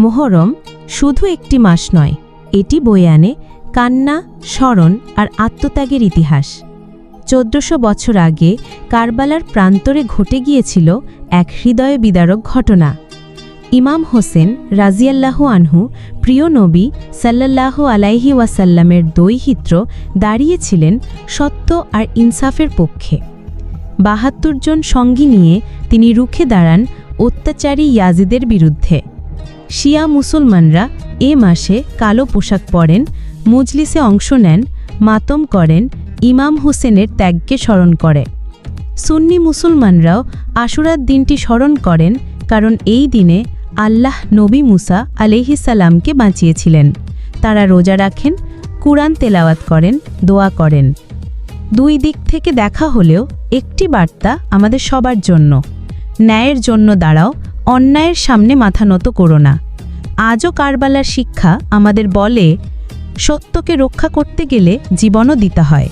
মোহরম শুধু একটি মাস নয়, এটি বয়ে আনে কান্না, স্মরণ আর আত্মত্যাগের ইতিহাস। ১৪০০ বছর আগে কারবালার প্রান্তরে ঘটে গিয়েছিল এক হৃদয় বিদারক ঘটনা। ইমাম হোসেন রাজিয়াল্লাহু আনহু, প্রিয় নবী সাল্লাল্লাহু আলাইহি ওয়াসাল্লামের দৌহিত্র, দাঁড়িয়েছিলেন সত্য আর ইনসাফের পক্ষে। ৭২ জন সঙ্গী নিয়ে তিনি রুখে দাঁড়ান অত্যাচারী ইয়াজিদের বিরুদ্ধে। শিয়া মুসলমানরা এ মাসে কালো পোশাক পরেন, মজলিসে অংশ নেন, মাতম করেন, ইমাম হোসেনের ত্যাগকে স্মরণ করে। সুন্নি মুসলমানরাও আশুরার দিনটি স্মরণ করেন, কারণ এই দিনে আল্লাহ নবী মুসা আলাইহিসসালামকে বাঁচিয়েছিলেন। তারা রোজা রাখেন, কুরআন তেলাওয়াত করেন, দোয়া করেন। দুই দিক থেকে দেখা হলেও একটি বার্তা আমাদের সবার জন্য: ন্যায়ের জন্য দাঁড়াও, অন্যায়ের সামনে মাথা নত করো না। আজও কারবালার শিক্ষা আমাদের বলে, সত্যকে রক্ষা করতে গেলে জীবনও দিতে হয়।